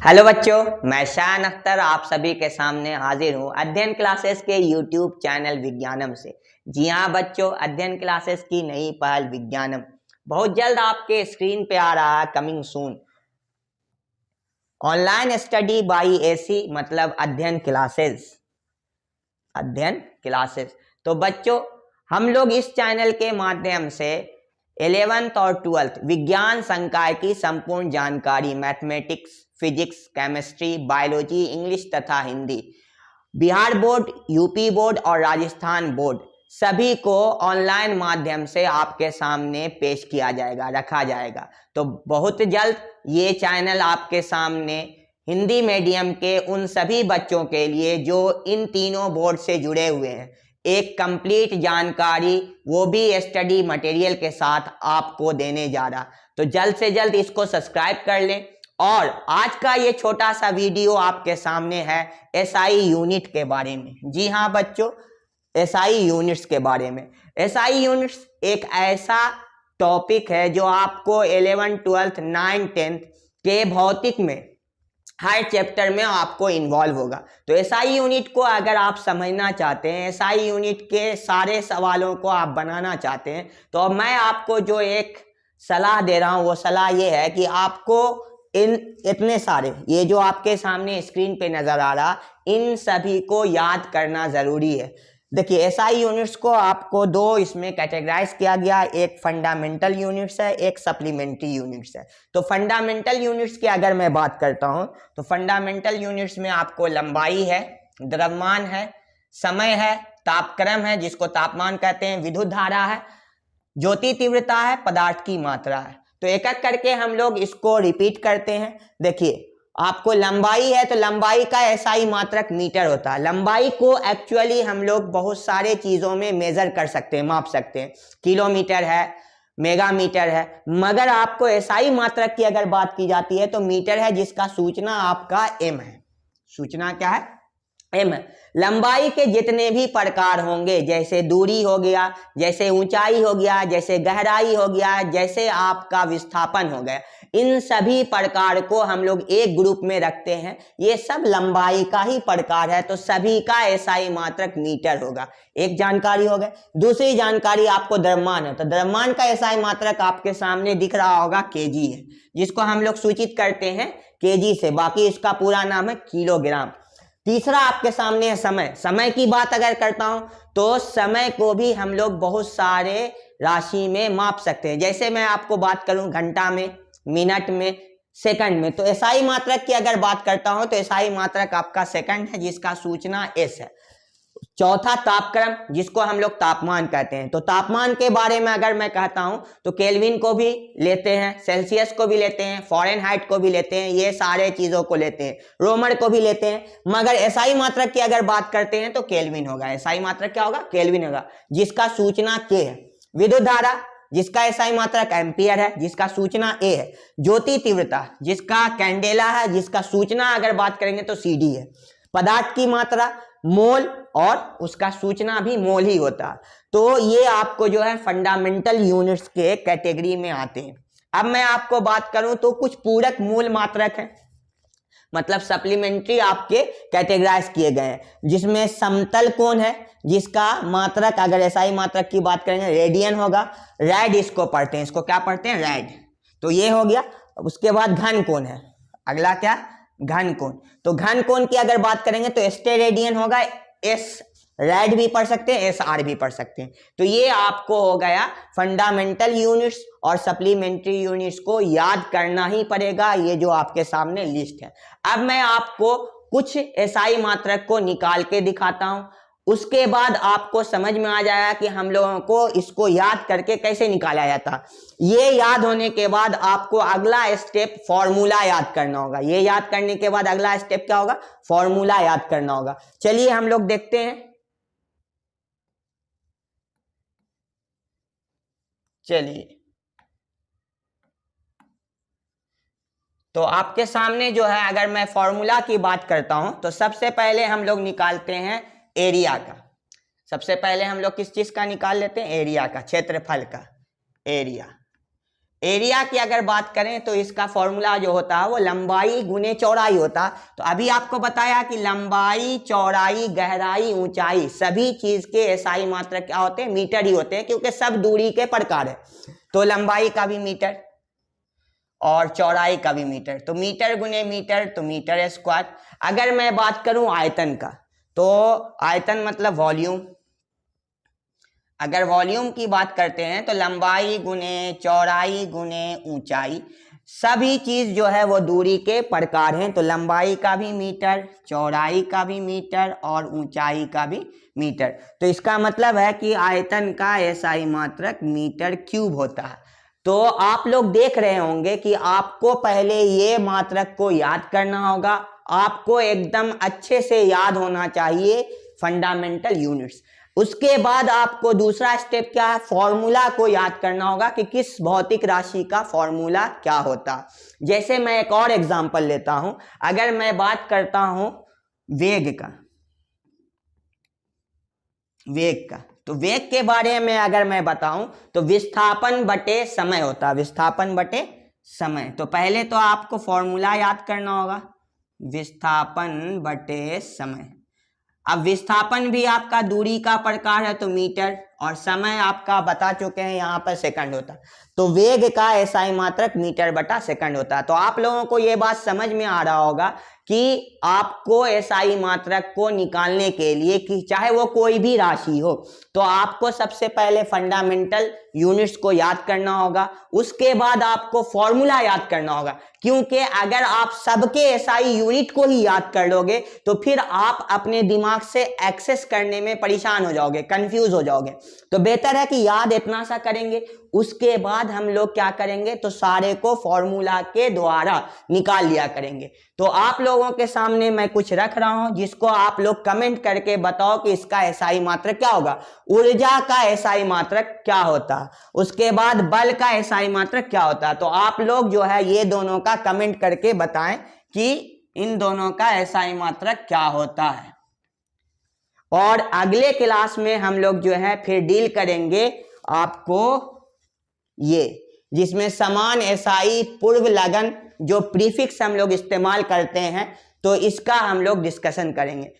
Hello बच्चों, मैं शान अख्तर आप सभी के सामने हाजिर हूँ अध्ययन क्लासेस के यूट्यूब चैनल विज्ञानम से। जी हाँ बच्चों, अध्ययन क्लासेस की नई पहल विज्ञानम बहुत जल्द आपके स्क्रीन पे आ रहा है, coming soon. Online study by AC मतलब अध्ययन क्लासेस। तो बच्चों, हम लोग इस चैनल के माध्यम से 11th और 12th विज्ञान संकाय की संपूर्ण जानकारी, mathematics, physics, chemistry, biology, English तथा Hindi, Bihar board, UP board और राजस्थान बोर्ड सभी को ऑनलाइन माध्यम से आपके सामने पेश किया जाएगा, रखा जाएगा। तो बहुत जल्द ये चैनल आपके सामने हिंदी मीडियम के उन सभी बच्चों के लिए जो इन तीनों बोर्ड से जुड़े हुए हैं, एक कंप्लीट जानकारी, वो भी स्टडी मटेरियल के साथ आपको देने जा रहा। तो जल्द से जल्द इसको सब्सक्राइब कर लें। और आज का ये छोटा सा वीडियो आपके सामने है एसआई यूनिट के बारे में। जी हाँ बच्चों, एसआई यूनिट्स के बारे में। एसआई यूनिट्स एक ऐसा टॉपिक है जो आपको 11th, 12th, 9th, 10th के भौतिक में हर चैप्टर में आपको इन्वॉल्व होगा। तो एसआई यूनिट को अगर आप समझना चाहते हैं, एसआई यूनिट के सारे सवालों को आप बनाना चाहते हैं, तो मैं आपको जो एक सलाह दे रहा हूं वो सलाह ये है कि आपको इतने सारे, ये जो आपके सामने स्क्रीन पे नजर आ रहा, इन सभी को याद करना जरूरी है। देखिए, एसआई यूनिट्स को आपको दो इसमें कैटेगराइज किया गया, एक फंडामेंटल यूनिट्स है, एक सप्लीमेंट्री यूनिट्स है। तो फंडामेंटल यूनिट्स की अगर मैं बात करता हूं तो फंडामेंटल यूनिट्स में आपको लंबाई है, द्रव्यमान है, समय है, तापक्रम है जिसको तापमान कहते हैं, विद्युत धारा है, ज्योति तीव्रता है, पदार्थ की मात्रा है। तो एक एक करके हम लोग इसको रिपीट करते हैं। देखिए, आपको लंबाई है तो लंबाई का एसआई मात्रक मीटर होता है। लंबाई को एक्चुअली हम लोग बहुत सारे चीजों में मेजर कर सकते हैं, माप सकते हैं। किलोमीटर है, मेगामीटर है, मगर आपको एसआई मात्रक की अगर बात की जाती है तो मीटर है, जिसका सूचना आपका एम है। सूचना क्या है? एम है। लंबाई के जितने भी प्रकार होंगे, जैसे दूरी हो गया, जैसे ऊंचाई हो गया, जैसे गहराई हो गया, जैसे आपका विस्थापन हो गया, इन सभी प्रकार को हम लोग एक ग्रुप में रखते हैं। ये सब लंबाई का ही प्रकार है, तो सभी का एसआई मात्रक मीटर होगा। एक जानकारी हो गई। दूसरी जानकारी आपको द्रव्यमान है, तो द्रव्यमान का एसआई मात्रक आपके सामने दिख रहा होगा, केजी है, जिसको हम लोग सूचित करते हैं केजी से, बाकी इसका पूरा नाम है किलोग्राम। तीसरा आपके सामने है समय। समय की बात अगर करता हूं तो समय को भी हम लोग बहुत सारे राशि में माप सकते हैं। जैसे मैं आपको बात करूं घंटा में, मिनट में, सेकंड में, तो एसआई मात्रक की अगर बात करता हूं तो एसआई मात्रक आपका सेकंड है, जिसका सूचना एस है। चौथा तापक्रम, जिसको हम लोग तापमान कहते हैं। तो तापमान के बारे में अगर मैं कहता हूं तो केल्विन को भी लेते हैं, सेल्सियस को भी लेते हैं, फॉरेनहाइट को भी लेते हैं, ये सारे चीजों को लेते हैं, रोमन को भी लेते हैं। मगर एसआई मात्रक की अगर बात करते हैं तो केल्विन होगा। एसआई मात्रक क्या होगा? केल्विन होगा, जिसका सूचना के है। विद्युत धारा, जिसका एसआई मात्रक एम्पियर है, जिसका सूचना ए है। ज्योति तीव्रता, जिसका कैंडेला है, जिसका सूचना अगर बात करेंगे तो सीडी है। पदार्थ की मात्रा मोल, और उसका सूचना भी मोल ही होता है। तो ये आपको जो है फंडामेंटल यूनिट्स के कैटेगरी में आते हैं। अब मैं आपको बात करूं तो कुछ पूरक मूल मात्रक है, मतलब सप्लीमेंट्री आपके कैटेगराइज किए गए हैं, जिसमें समतल कोण है, जिसका मात्रक अगर एसआई मात्रक की बात करेंगे रेडियन होगा। रैड इसको पढ़ते हैं, इसको क्या पढ़ते हैं? रैड। तो ये हो गया। उसके बाद घन कोण है, अगला क्या? घन कोण। तो घन कोण की अगर बात करेंगे तो स्टेरेडियन होगा। एस रैड भी पढ़ सकते हैं, एस आर भी पढ़ सकते हैं। तो ये आपको हो गया फंडामेंटल यूनिट्स, और सप्लीमेंट्री यूनिट्स को याद करना ही पड़ेगा। ये जो आपके सामने लिस्ट है। अब मैं आपको कुछ एसआई मात्रक को निकाल के दिखाता हूं, उसके बाद आपको समझ में आ जाएगा कि हम लोगों को इसको याद करके कैसे निकाला जाता। ये याद होने के बाद आपको अगला स्टेप फॉर्मूला याद करना होगा। ये याद करने के बाद अगला स्टेप क्या होगा? फॉर्मूला याद करना होगा। चलिए हम लोग देखते हैं। चलिए, तो आपके सामने जो है, अगर मैं फॉर्मूला की बात करता हूं तो सबसे पहले हम लोग निकालते हैं एरिया का। सबसे पहले हम लोग किस चीज का निकाल लेते हैं? एरिया का, क्षेत्रफल का। एरिया, एरिया की अगर बात करें तो इसका फॉर्मूला जो होता है वो लंबाई गुने चौड़ाई होता है। तो अभी आपको बताया कि लंबाई, चौड़ाई, गहराई, ऊंचाई सभी चीज के एसआई मात्रक क्या होते हैं? मीटर ही होते हैं, क्योंकि सब दूरी के प्रकार है। तो लंबाई का भी मीटर और चौड़ाई का भी मीटर, तो मीटर गुने मीटर तो मीटर स्क्वायर। अगर मैं बात करूं आयतन का, तो आयतन मतलब वॉल्यूम। अगर वॉल्यूम की बात करते हैं तो लंबाई गुने चौड़ाई गुने ऊंचाई, सभी चीज जो है वो दूरी के प्रकार हैं। तो लंबाई का भी मीटर, चौड़ाई का भी मीटर और ऊंचाई का भी मीटर। तो इसका मतलब है कि आयतन का एसआई मात्रक मीटर क्यूब होता है। तो आप लोग देख रहे होंगे कि आपको पहले ये मात्रक को याद करना होगा, आपको एकदम अच्छे से याद होना चाहिए फंडामेंटल यूनिट्स। उसके बाद आपको दूसरा स्टेप क्या है? फॉर्मूला को याद करना होगा कि किस भौतिक राशि का फॉर्मूला क्या होता। जैसे मैं एक और एग्जांपल लेता हूं, अगर मैं बात करता हूं वेग का, तो वेग के बारे में अगर मैं बताऊं तो विस्थापन बटे समय होता है, विस्थापन बटे समय। तो पहले तो आपको फॉर्मूला याद करना होगा, विस्थापन बटे समय। अब विस्थापन भी आपका दूरी का प्रकार है तो मीटर, और समय आपका बता चुके हैं यहाँ पर सेकंड होता है। तो वेग का एसआई मात्रक मीटर बटा सेकंड होता है। तो आप लोगों को ये बात समझ में आ रहा होगा कि आपको एसआई मात्रक को निकालने के लिए, कि चाहे वो कोई भी राशि हो, तो आपको सबसे पहले फंडामेंटल यूनिट्स को याद करना होगा, उसके बाद आपको फॉर्मूला याद करना होगा। क्योंकि अगर आप सबके एसआई यूनिट को ही याद कर लोगे तो फिर आप अपने दिमाग से एक्सेस करने में परेशान हो जाओगे, कंफ्यूज हो जाओगे। तो बेहतर है कि याद इतना सा करेंगे, उसके बाद हम लोग क्या करेंगे, तो सारे को फॉर्मूला के द्वारा निकाल लिया करेंगे। तो आप लोगों के सामने मैं कुछ रख रहा हूं, जिसको आप लोग कमेंट करके बताओ कि इसका एसआई मात्रक क्या होगा। ऊर्जा का एसआई मात्रक क्या होता है, उसके बाद बल का एसआई मात्रक क्या होता है। तो आप लोग जो है ये दोनों का कमेंट करके बताएं कि इन दोनों का एसआई मात्रक क्या होता है। और अगले क्लास में हम लोग जो है फिर डील करेंगे आपको ये, जिसमें समान एसआई पूर्व लगन जो प्रीफिक्स हम लोग इस्तेमाल करते हैं, तो इसका हम लोग डिस्कशन करेंगे।